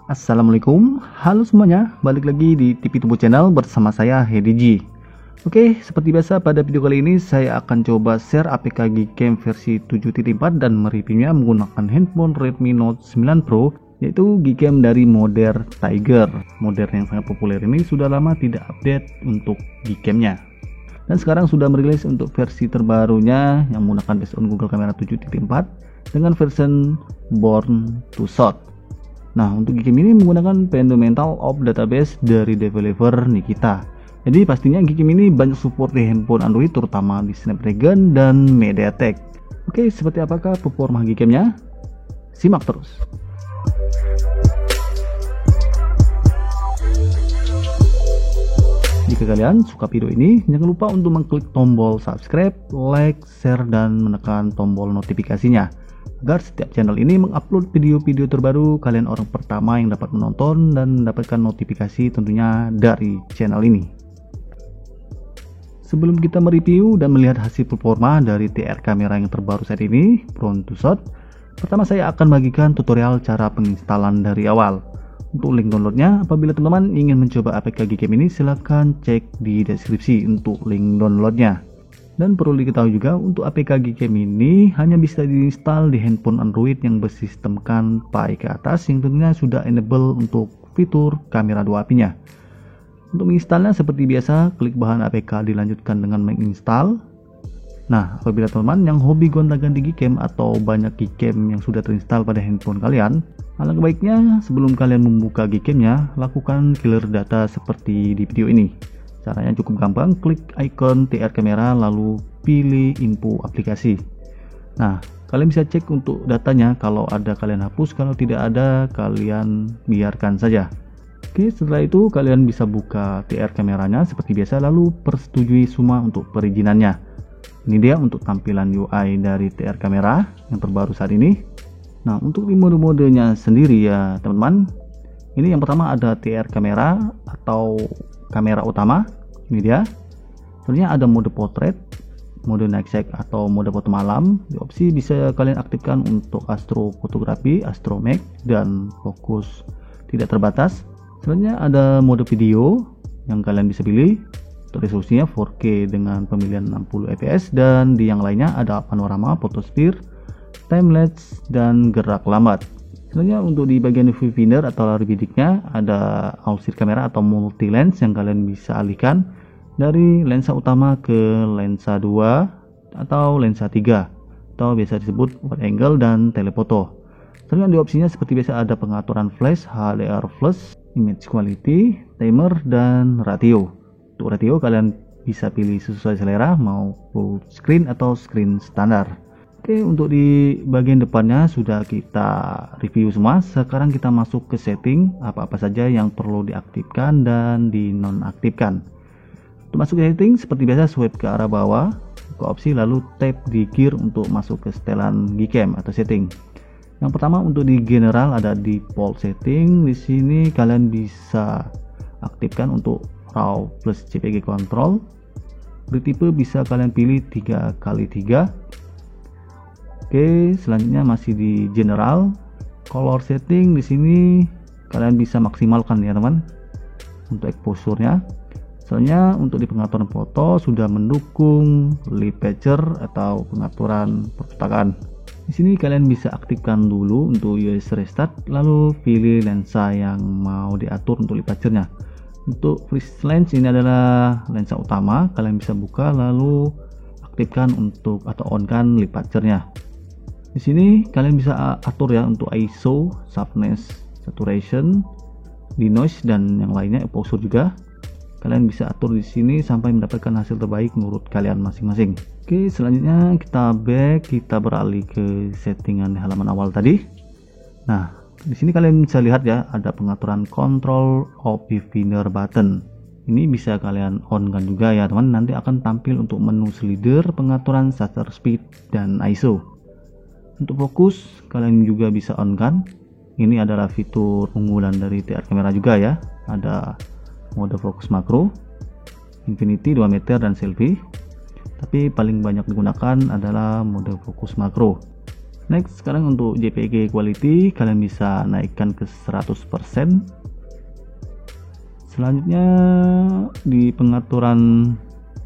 Assalamualaikum, halo semuanya, balik lagi di TV Tubuh Channel bersama saya Hedi G. Oke, seperti biasa pada video kali ini saya akan coba share APK Gcam versi 7.4 dan mereviewnya menggunakan handphone Redmi Note 9 Pro, yaitu Gcam dari model Tiger. Model yang sangat populer ini sudah lama tidak update untuk Gcamnya, dan sekarang sudah merilis untuk versi terbarunya yang menggunakan based on Google Camera 7.4 dengan version Born to Shot. Nah, untuk Gcam ini menggunakan fundamental of database dari developer Nikita. Jadi pastinya Gcam ini banyak support di handphone Android, terutama di Snapdragon dan MediaTek. Oke, seperti apakah performa Gcamnya? Simak terus. Jika kalian suka video ini, jangan lupa untuk mengklik tombol subscribe, like, share, dan menekan tombol notifikasinya, agar setiap channel ini mengupload video-video terbaru, kalian orang pertama yang dapat menonton dan mendapatkan notifikasi tentunya dari channel ini. Sebelum kita mereview dan melihat hasil performa dari TR kamera yang terbaru saat ini, Born to Shot, pertama saya akan bagikan tutorial cara penginstalan dari awal. Untuk link downloadnya, apabila teman-teman ingin mencoba APK Gcam ini, silahkan cek di deskripsi untuk link downloadnya. Dan perlu diketahui juga, untuk APK Gcam ini hanya bisa diinstal di handphone Android yang bersistemkan Pie ke atas, yang tentunya sudah enable untuk fitur kamera 2 apinya. Untuk menginstalnya seperti biasa, klik bahan APK dilanjutkan dengan menginstal. Nah, apabila teman-teman yang hobi gonta-ganti Gcam atau banyak Gcam yang sudah terinstall pada handphone kalian, alangkah baiknya sebelum kalian membuka Gcamnya, lakukan clear data seperti di video ini. Caranya cukup gampang, klik icon TR kamera lalu pilih info aplikasi. Nah, kalian bisa cek untuk datanya, kalau ada kalian hapus, kalau tidak ada kalian biarkan saja. Oke, setelah itu kalian bisa buka TR kameranya seperti biasa lalu persetujui semua untuk perizinannya. Ini dia untuk tampilan UI dari TR kamera yang terbaru saat ini. Nah, untuk di mode-modenya sendiri ya teman-teman, ini yang pertama ada TR kamera atau kamera utama. Ini dia. Sebenarnya ada mode portrait, mode night sight atau mode foto malam. Di opsi bisa kalian aktifkan untuk astrofotografi, astromag, dan fokus tidak terbatas. Sebenarnya ada mode video yang kalian bisa pilih. Untuk resolusinya 4K dengan pemilihan 60 fps, dan di yang lainnya ada panorama, photosphere, time lapse, dan gerak lambat. Sebenarnya untuk di bagian viewfinder atau layar bidiknya ada auxiliary kamera atau multi lens yang kalian bisa alihkan dari lensa utama ke lensa 2 atau lensa 3 atau biasa disebut wide angle dan telefoto. Sebenarnya di opsinya seperti biasa ada pengaturan flash, HDR flash, image quality, timer, dan ratio. Untuk ratio kalian bisa pilih sesuai selera, mau full screen atau screen standar. Oke, untuk di bagian depannya sudah kita review semua. Sekarang kita masuk ke setting, apa-apa saja yang perlu diaktifkan dan dinonaktifkan. Untuk masuk ke setting seperti biasa, swipe ke arah bawah ke opsi lalu tap di gear untuk masuk ke setelan Gcam atau setting. Yang pertama untuk di general ada default setting. Di sini kalian bisa aktifkan untuk RAW plus JPG control. Bertipe bisa kalian pilih 3x3. Oke, selanjutnya masih di general. Color setting di sini kalian bisa maksimalkan ya teman untuk exposure-nya. Soalnya untuk di pengaturan foto sudah mendukung light picture atau pengaturan percetakan. Di sini kalian bisa aktifkan dulu untuk US restart, lalu pilih lensa yang mau diatur untuk light picture-nya. Untuk freeze lens ini adalah lensa utama, kalian bisa buka lalu aktifkan untuk atau on-kan light picture-nya. Di sini kalian bisa atur ya untuk ISO, sharpness, saturation, denoise, dan yang lainnya, exposure juga. Kalian bisa atur di sini sampai mendapatkan hasil terbaik menurut kalian masing-masing. Oke, selanjutnya kita back, kita beralih ke settingan di halaman awal tadi. Nah, di sini kalian bisa lihat ya ada pengaturan control of viewfinder button. Ini bisa kalian on kan juga ya teman, nanti akan tampil untuk menu slider, pengaturan shutter speed, dan ISO. Untuk fokus kalian juga bisa on kan. Ini adalah fitur unggulan dari TR kamera juga ya. Ada mode fokus makro, infinity 2 meter dan selfie. Tapi paling banyak digunakan adalah mode fokus makro. Next, sekarang untuk JPEG quality kalian bisa naikkan ke 100%. Selanjutnya di pengaturan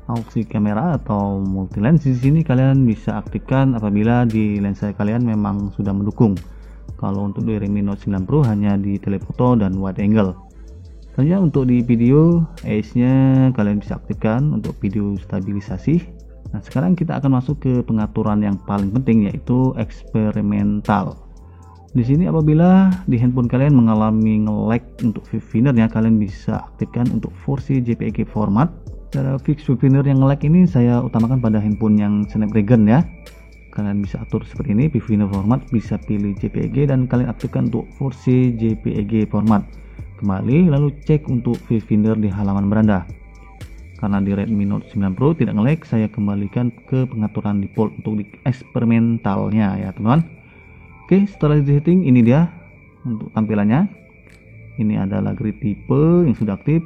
opsi kamera atau multi lens, di sini kalian bisa aktifkan apabila di lensa kalian memang sudah mendukung. Kalau untuk di Redmi Note 9 Pro hanya di telefoto dan wide angle. Selanjutnya untuk di video AIS-nya kalian bisa aktifkan untuk video stabilisasi. Nah, sekarang kita akan masuk ke pengaturan yang paling penting, yaitu eksperimental. Di sini apabila di handphone kalian mengalami nge-lag untuk viewfinder-nya, kalian bisa aktifkan untuk versi JPEG format. Cara fix viewfinder yang nge-lag ini saya utamakan pada handphone yang Snapdragon ya. Kalian bisa atur seperti ini, viewfinder format, bisa pilih JPEG dan kalian aktifkan untuk versi JPEG format. Kembali lalu cek untuk viewfinder di halaman beranda. Karena di Redmi Note 9 Pro tidak nge-lag, saya kembalikan ke pengaturan default untuk di eksperimentalnya ya teman-teman. Oke, setelah di setting ini dia untuk tampilannya. Ini adalah grid tipe yang sudah aktif.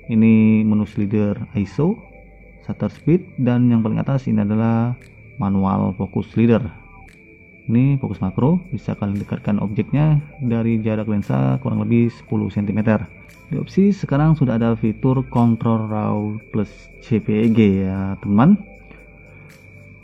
Ini menu slider ISO, shutter speed, dan yang paling atas ini adalah manual focus slider. Ini fokus makro, bisa kalian dekatkan objeknya dari jarak lensa kurang lebih 10 cm. Di opsi sekarang sudah ada fitur control RAW plus JPEG ya teman.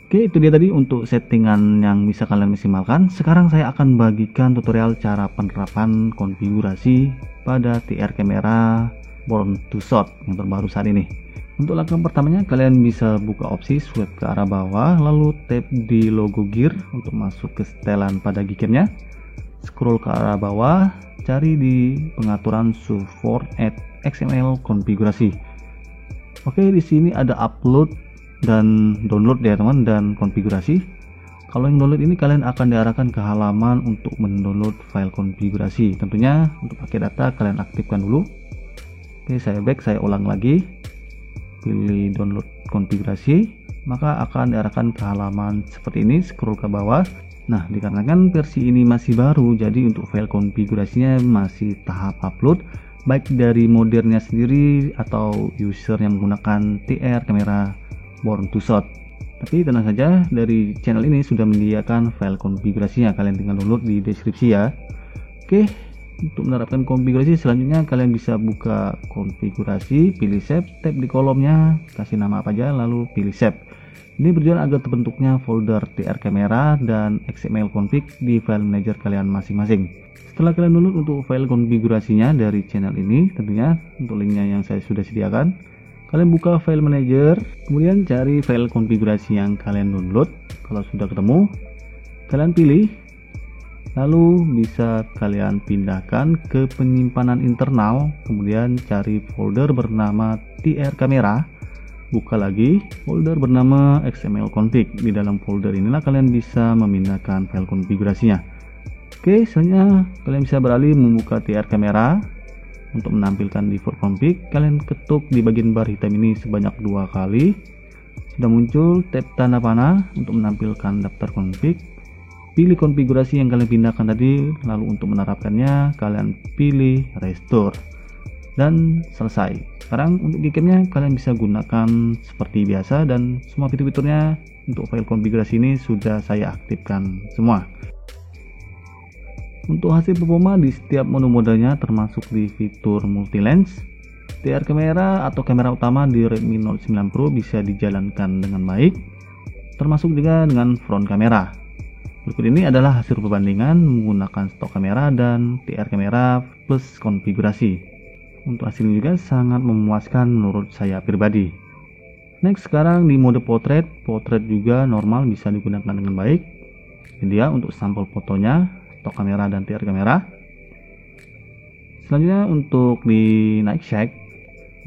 Oke, itu dia tadi untuk settingan yang bisa kalian maksimalkan. Sekarang saya akan bagikan tutorial cara penerapan konfigurasi pada TR kamera Born to Shot yang terbaru saat ini. Untuk langkah pertamanya kalian bisa buka opsi swipe ke arah bawah, lalu tap di logo gear untuk masuk ke setelan pada gearnya. Scroll ke arah bawah, cari di pengaturan support at XML konfigurasi. Oke, di sini ada upload dan download ya teman, dan konfigurasi. Kalau yang download ini kalian akan diarahkan ke halaman untuk mendownload file konfigurasi. Tentunya untuk pakai data kalian aktifkan dulu. Oke, saya back, saya ulang lagi, pilih download konfigurasi, maka akan diarahkan ke halaman seperti ini. Scroll ke bawah. Nah, dikarenakan versi ini masih baru, jadi untuk file konfigurasinya masih tahap upload, baik dari modernnya sendiri atau user yang menggunakan TR kamera Born to Shot. Tapi tenang saja, dari channel ini sudah menyediakan file konfigurasinya, kalian tinggal download di deskripsi ya. Oke, untuk menerapkan konfigurasi selanjutnya kalian bisa buka konfigurasi, pilih save, tap di kolomnya, kasih nama apa aja, lalu pilih save. Ini berjalan agar terbentuknya folder TR kamera dan XML config di file manager kalian masing-masing. Setelah kalian download untuk file konfigurasinya dari channel ini, tentunya untuk linknya yang saya sudah sediakan, kalian buka file manager, kemudian cari file konfigurasi yang kalian download. Kalau sudah ketemu, kalian pilih, lalu bisa kalian pindahkan ke penyimpanan internal, kemudian cari folder bernama TR kamera, buka lagi folder bernama XML config. Di dalam folder inilah kalian bisa memindahkan file konfigurasinya. Oke, selanjutnya kalian bisa beralih membuka TR kamera. Untuk menampilkan default config, kalian ketuk di bagian bar hitam ini sebanyak 2 kali. Sudah muncul tab tanda panah untuk menampilkan daftar config. Pilih konfigurasi yang kalian pindahkan tadi, lalu untuk menerapkannya kalian pilih restore dan selesai. Sekarang untuk gcam-nya kalian bisa gunakan seperti biasa, dan semua fitur-fiturnya untuk file konfigurasi ini sudah saya aktifkan semua. Untuk hasil performa di setiap menu modenya, termasuk di fitur multi lens, TR kamera atau kamera utama di Redmi Note 9 Pro bisa dijalankan dengan baik, termasuk juga dengan front kamera. Berikut ini adalah hasil perbandingan menggunakan stok kamera dan TR kamera plus konfigurasi. Untuk hasilnya juga sangat memuaskan menurut saya pribadi. Next, sekarang di mode portrait juga normal bisa digunakan dengan baik. Ini dia untuk sampel fotonya, stok kamera dan TR kamera. Selanjutnya untuk di night shake,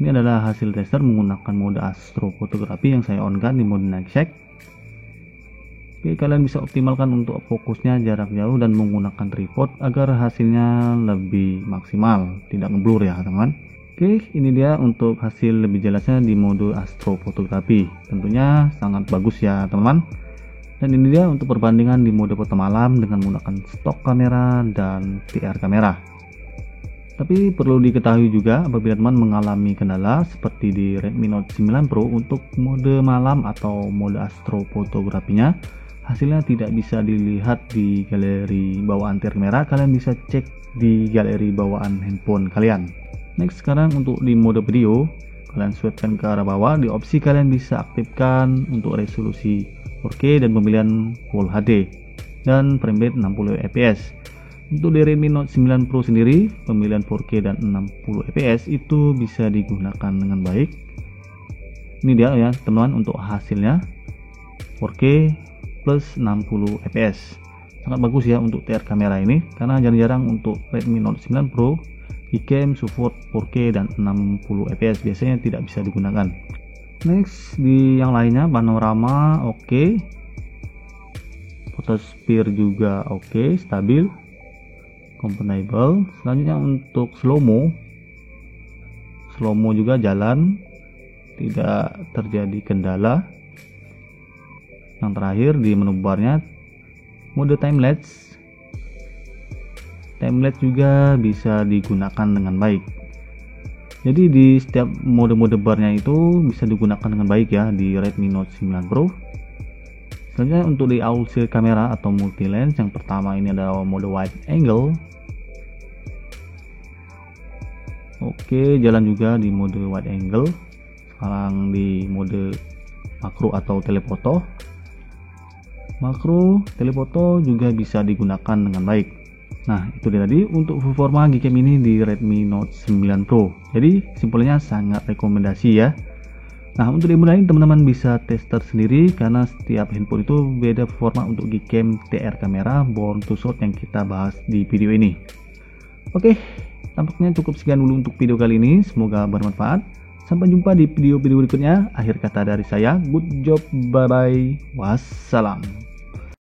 ini adalah hasil tester menggunakan mode astrofotografi yang saya on-kan di mode night shake. Oke, kalian bisa optimalkan untuk fokusnya jarak jauh dan menggunakan tripod agar hasilnya lebih maksimal, tidak ngeblur ya teman-teman. Oke, ini dia untuk hasil lebih jelasnya di mode astrofotografi. Tentunya sangat bagus ya teman-teman. Dan ini dia untuk perbandingan di mode foto malam dengan menggunakan stok kamera dan TR kamera. Tapi perlu diketahui juga apabila teman mengalami kendala seperti di Redmi Note 9 Pro untuk mode malam atau mode astrofotografinya, hasilnya tidak bisa dilihat di galeri bawaan TR kamera, kalian bisa cek di galeri bawaan handphone kalian. Next, sekarang untuk di mode video, kalian swipe-kan ke arah bawah, di opsi kalian bisa aktifkan untuk resolusi 4K dan pemilihan Full HD dan frame rate 60 fps. Untuk di Redmi Note 9 Pro sendiri, pemilihan 4K dan 60 fps itu bisa digunakan dengan baik. Ini dia ya teman-teman untuk hasilnya 4K plus 60 fps. Sangat bagus ya untuk TR kamera ini, karena jarang-jarang untuk Redmi Note 9 Pro Gcam support 4K dan 60 fps, biasanya tidak bisa digunakan. Next, di yang lainnya panorama oke, photosphere juga oke, stabil, compatible. Selanjutnya untuk slow mo juga jalan, tidak terjadi kendala. Yang terakhir di menu barnya mode timelapse juga bisa digunakan dengan baik. Jadi di setiap mode-mode barnya itu bisa digunakan dengan baik ya di Redmi Note 9 Pro. Selanjutnya untuk di auxiliary kamera atau multi lens, yang pertama ini adalah mode wide angle. Oke, jalan juga di mode wide angle. Sekarang di mode makro atau telefoto. Makro, telefoto juga bisa digunakan dengan baik. Nah, itu dia tadi untuk performa Gcam ini di Redmi Note 9 Pro. Jadi, simpelnya sangat rekomendasi ya. Nah, untuk di ini teman-teman bisa tester sendiri, karena setiap handphone itu beda performa untuk Gcam TR kamera born to shot yang kita bahas di video ini. Oke, tampaknya cukup sekian dulu untuk video kali ini. Semoga bermanfaat. Sampai jumpa di video-video berikutnya. Akhir kata dari saya, good job, bye-bye, wassalam.